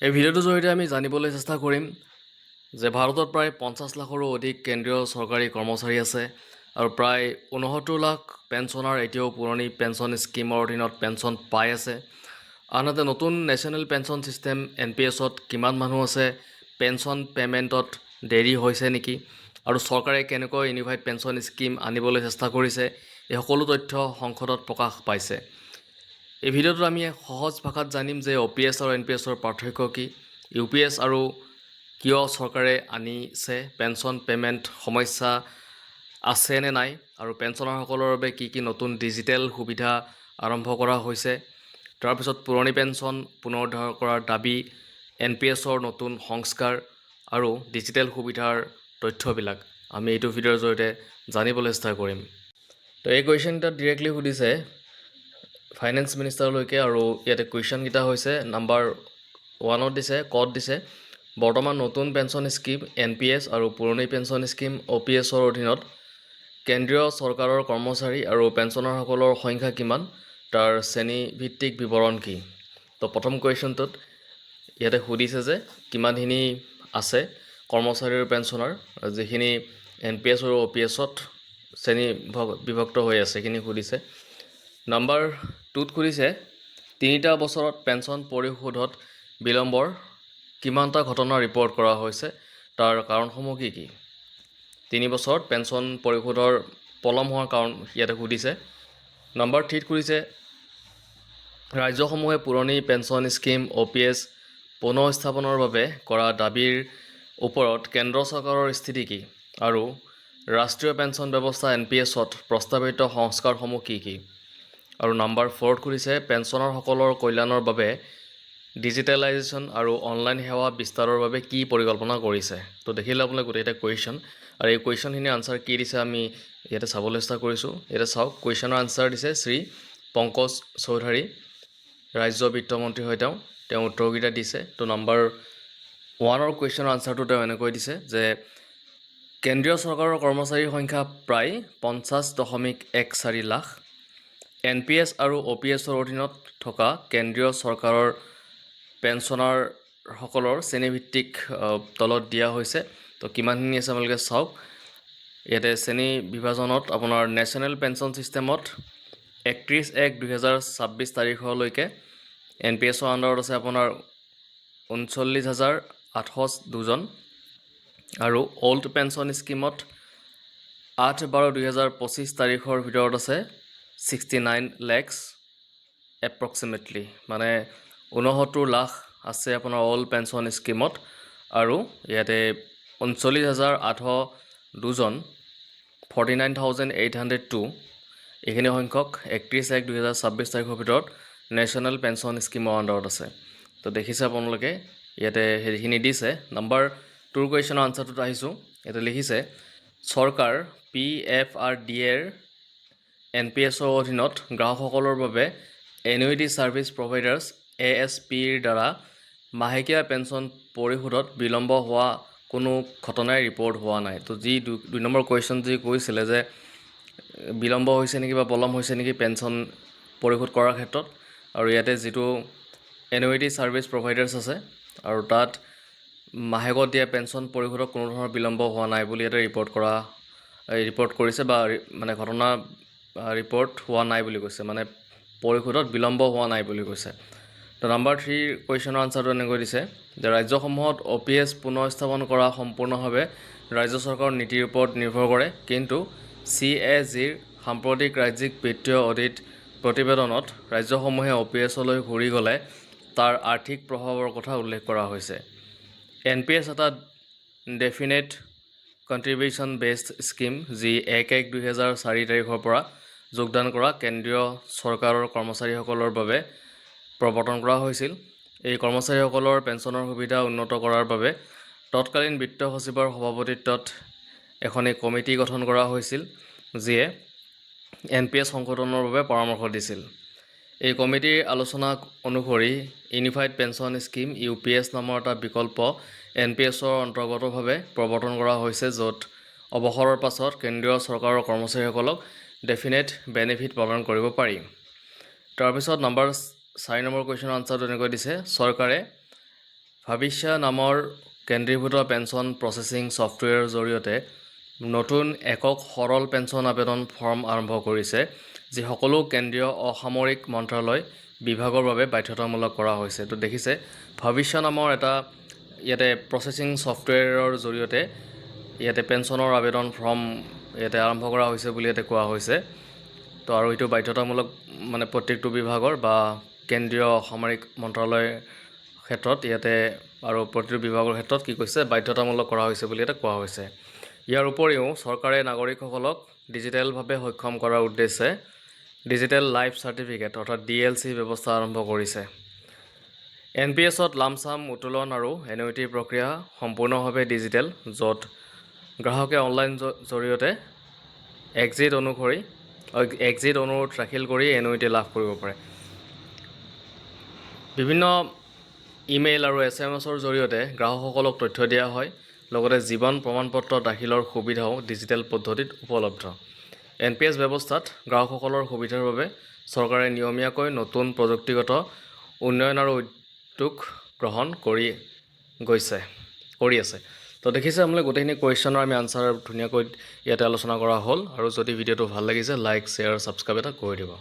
এই ভিডিঅ'টোৰ জৰিয়তে আমি জানিবলৈ চেষ্টা কৰিম যে ভাৰতত প্ৰায় 50 লাখৰো অধিক কেন্দ্ৰীয় চৰকাৰী কৰ্মচাৰী আছে আৰু প্ৰায় 69 লাখ পেঞ্চনাৰ এতিয়াও পুৰণি পেঞ্চন স্কিমৰ অধীনত পেঞ্চন পাই আছে। আনহাতে নতুন নেশ্যনেল পেঞ্চন ছিষ্টেম NPSত কিমান মানুহ আছে, পেঞ্চন পে'মেণ্টত দেৰি হৈছে নেকি আৰু চৰকাৰে কেনেকৈ ইউনিফাইড পেঞ্চন স্কিম আনিবলৈ চেষ্টা কৰিছে, এই সকলো তথ্য সংসদত প্ৰকাশ পাইছে। এই ভিডিঅ'টোত আমি সহজ ভাষাত জানিম যে OPS আৰু NPSৰ পাৰ্থক্য কি, UPS আৰু কিয় চৰকাৰে আনিছে, পেঞ্চন পে'মেণ্ট সমস্যা আছে নে নাই আৰু পেঞ্চনাৰসকলৰ বাবে কি কি নতুন ডিজিটেল সুবিধা আৰম্ভ কৰা হৈছে। তাৰপিছত পুৰণি পেঞ্চন পুনৰুদ্ধাৰ কৰাৰ দাবী, NPSৰ নতুন সংস্কাৰ আৰু ডিজিটেল সুবিধাৰ তথ্যবিলাক আমি এইটো ভিডিঅ'ৰ জৰিয়তে জানিবলৈ চেষ্টা কৰিম। তো এই কুৱেশ্যনকেইটাত ডিৰেক্টলি সুধিছে ফাইনেন্স মিনিষ্টাৰলৈকে আৰু ইয়াতে কুৱেশ্যনকেইটা হৈছে নাম্বাৰ 1ত দিছে, ক'ত দিছে বৰ্তমান নতুন পেঞ্চন স্কিম NPS আৰু পুৰণি পেঞ্চন স্কিম OPSৰ অধীনত কেন্দ্ৰীয় চৰকাৰৰ কৰ্মচাৰী আৰু পেঞ্চনাৰসকলৰ সংখ্যা কিমান, তাৰ শ্ৰেণীভিত্তিক বিৱৰণ কি। তো প্ৰথম কুৱেশ্যনটোত ইয়াতে সুধিছে যে কিমানখিনি আছে কৰ্মচাৰী আৰু পেঞ্চনাৰ, যিখিনি NPS আৰু OPSত শ্ৰেণী বিভক্ত হৈ আছে সেইখিনি সুধিছে। নাম্বাৰ 2ত সুধিছে 3টা বছৰত পেঞ্চন পৰিশোধত বিলম্বৰ কিমানটা ঘটনা ৰিপৰ্ট কৰা হৈছে, তাৰ কাৰণসমূহ কি কি। 3 বছৰত পেঞ্চন পৰিশোধৰ পলম হোৱাৰ কাৰণ ইয়াতে সুধিছে। নাম্বাৰ 3ত সুধিছে ৰাজ্যসমূহে পুৰণি পেঞ্চন স্কিম OPS পুনঃস্থাপনৰ বাবে কৰা দাবীৰ ওপৰত কেন্দ্ৰ চৰকাৰৰ স্থিতি কি আৰু ৰাষ্ট্ৰীয় পেঞ্চন ব্যৱস্থা NPSত প্ৰস্তাৱিত সংস্কাৰসমূহ কি কি। আৰু নাম্বাৰ 4ত সুধিছে পেঞ্চনাৰসকলৰ কল্যাণৰ বাবে ডিজিটেলাইজেশ্যন আৰু অনলাইন সেৱা বিস্তাৰৰ বাবে কি পৰিকল্পনা কৰিছে। তো দেখিলে আপোনালোকে গোটেইকেইটা কুৱেশ্যন আৰু এই কুৱেশ্যনখিনিৰ আনচাৰ কি দিছে আমি ইয়াতে চাবলৈ চেষ্টা কৰিছোঁ। ইয়াতে চাওক কুৱেশ্যনৰ আনচাৰ দিছে শ্ৰী পংকজ চৌধাৰী, ৰাজ্য বিত্তমন্ত্ৰী হয় তেওঁ উত্তৰকেইটা দিছে। তো নাম্বাৰ 1ৰ কুৱেশ্যনৰ আনচাৰটো তেওঁ এনেকৈ দিছে যে কেন্দ্ৰীয় চৰকাৰৰ কৰ্মচাৰীৰ সংখ্যা প্ৰায় 50.14 লাখ, NPS আৰু OPSৰ অধীনত থকা কেন্দ্ৰীয় চৰকাৰৰ পেঞ্চনাৰসকলৰ শ্ৰেণীভিত্তিক তলত দিয়া হৈছে। তো কিমানখিনি আছে আপোনালোকে চাওক। ইয়াতে শ্ৰেণী বিভাজনত আপোনাৰ নেশ্যনেল পেঞ্চন ছিষ্টেমত 31/1/2026 তাৰিখলৈকে NPSৰ আণ্ডাৰত আছে আপোনাৰ 39,802জন আৰু অল্ড পেঞ্চন স্কিমত 8/12/2025 তাৰিখৰ ভিতৰত আছে 69 lakhs এপ্ৰক্সিমেটলি, মানে 69 লাখ আছে আপোনাৰ অল্ড পেঞ্চন স্কিমত আৰু ইয়াতে 39,802জন 49,802 এইখিনি সংখ্যক 31/1/2026 তাৰিখৰ ভিতৰত নেশ্যনেল পেঞ্চন স্কিমৰ আণ্ডাৰত আছে। তো দেখিছে আপোনালোকে ইয়াতে সেইখিনি দিছে। নাম্বাৰ 2ৰ কুৱেশ্যনৰ আনচাৰটোত আহিছোঁ। ইয়াতে লিখিছে চৰকাৰ PFRDAৰ NPSৰ অধীনত গ্ৰাহকসকলৰ বাবে এনুইটি ছাৰ্ভিচ প্ৰভাইডাৰ্ছ ASPৰ দ্বাৰা মাহেকীয়া পেঞ্চন পৰিশোধত বিলম্ব হোৱা কোনো ঘটনাই ৰিপৰ্ট হোৱা নাই। তো যি 2 নম্বৰ কুৱেশ্যন যি কৈছিলে যে বিলম্ব হৈছে নেকি বা পলম হৈছে নেকি পেঞ্চন পৰিশোধ কৰাৰ ক্ষেত্ৰত, আৰু ইয়াতে যিটো এনুইটি ছাৰ্ভিচ প্ৰভাইডাৰ্ছ আছে আৰু তাত মাহেকত দিয়া পেঞ্চন পৰিশোধত কোনো ধৰণৰ বিলম্ব হোৱা নাই বুলি ইয়াতে ৰিপৰ্ট কৰিছে বা মানে ঘটনা ৰিপৰ্ট হোৱা নাই বুলি কৈছে, মানে পৰিশোধত বিলম্ব হোৱা নাই বুলি কৈছে। তো নাম্বাৰ 3ৰ কুৱেশ্যনৰ আনচাৰটো এনেকৈ দিছে যে ৰাজ্যসমূহত OPS পুনঃস্থাপন কৰা সম্পূৰ্ণভাৱে ৰাজ্য চৰকাৰৰ নীতিৰ ওপৰত নিৰ্ভৰ কৰে, কিন্তু CAGৰ সাম্প্ৰতিক ৰাজ্যিক বিত্তীয় অডিট প্ৰতিবেদনত ৰাজ্যসমূহে OPSলৈ ঘূৰি গ'লে তাৰ আৰ্থিক প্ৰভাৱৰ কথা উল্লেখ কৰা হৈছে। NPS এটা ডেফিনেট কণ্ট্ৰিবিউশ্যন বেছড স্কিম যি 1/1/2004 তাৰিখৰ পৰা যোগদান কৰা কেন্দ্ৰীয় চৰকাৰৰ কৰ্মচাৰীসকলৰ বাবে প্ৰৱৰ্তন কৰা হৈছিল। এই কৰ্মচাৰীসকলৰ পেঞ্চনৰ সুবিধা উন্নত কৰাৰ বাবে তৎকালীন বিত্ত সচিবৰ সভাপতিত্বত এখন কমিটি গঠন কৰা হৈছিল যিয়ে NPS সংশোধনৰ বাবে পৰামৰ্শ দিছিল। এই কমিটিৰ আলোচনা অনুসৰি ইউনিফাইড পেঞ্চন স্কিম UPS নামৰ এটা বিকল্প NPSৰ অন্তৰ্গতভাৱে প্ৰৱৰ্তন কৰা হৈছে, য'ত অৱসৰৰ পাছত কেন্দ্ৰীয় চৰকাৰৰ কৰ্মচাৰীসকলক ডেফিনেট বেনিফিট প্ৰদান কৰিব পাৰি। তাৰপিছত নাম্বাৰ 4 নম্বৰ কুৱেশ্যনৰ আনচাৰটো এনেকৈ দিছে চৰকাৰে ভাবিষ্যা নামৰ কেন্দ্ৰীভূত পেঞ্চন প্ৰচেছিং ছফ্টৱেৰৰ জৰিয়তে নতুন একক সৰল পেঞ্চন আবেদন ফৰ্ম আৰম্ভ কৰিছে, যি সকলো কেন্দ্ৰীয় অসামৰিক মন্ত্ৰালয় বিভাগৰ বাবে বাধ্যতামূলক কৰা হৈছে। তো দেখিছে ভাবিষ্যা নামৰ এটা ইয়াতে প্ৰচেছিং ছফ্টৱেৰৰ জৰিয়তে ইয়াতে পেঞ্চনৰ আবেদন ফৰ্ম ইয়াতে আৰম্ভ কৰা হৈছে বুলি ইয়াতে কোৱা হৈছে। তো আৰু এইটো বাধ্যতামূলক মানে প্ৰত্যেকটো বিভাগৰ বা কেন্দ্ৰীয় অসামৰিক মন্ত্ৰালয়ৰ ক্ষেত্ৰত ইয়াতে আৰু প্ৰতিটো বিভাগৰ ক্ষেত্ৰত কি কৈছে বাধ্যতামূলক কৰা হৈছে বুলি ইয়াতে কোৱা হৈছে। ইয়াৰ উপৰিও চৰকাৰে নাগৰিকসকলক ডিজিটেলভাৱে সক্ষম কৰাৰ উদ্দেশ্যে ডিজিটেল লাইফ চাৰ্টিফিকেট অৰ্থাৎ DLC ব্যৱস্থা আৰম্ভ কৰিছে। NPS-ত লামচাম উত্তোলন আৰু এনুইটি প্ৰক্ৰিয়া সম্পূৰ্ণভাৱে ডিজিটেল, য'ত গ্ৰাহকে অনলাইন জৰিয়তে এক্সিট অনুৰোধ দাখিল কৰি এনুইটি লাভ কৰিব পাৰে। বিভিন্ন ইমেইল আৰু SMS-ৰ জৰিয়তে গ্ৰাহকসকলক তথ্য দিয়া হয়। লগতে জীৱন প্ৰমাণপত্ৰ দাখিলৰ সুবিধাও ডিজিটেল পদ্ধতিত উপলব্ধ। NPS ব্যৱস্থাত গ্ৰাহকসকলৰ সুবিধাৰ বাবে চৰকাৰে নিয়মীয়াকৈ নতুন প্ৰযুক্তিগত উন্নয়ন আৰু উদ্যোগ গ্ৰহণ কৰি আছে। তো দেখিছে আপোনালোকে গোটেইখিনি কুৱেশ্যনৰ আমি আনচাৰ ধুনীয়াকৈ ইয়াতে আলোচনা কৰা হ'ল। আৰু যদি ভিডিঅ'টো ভাল লাগিছে লাইক, শ্বেয়াৰ, ছাবস্ক্ৰাইব এটা কৰি দিব।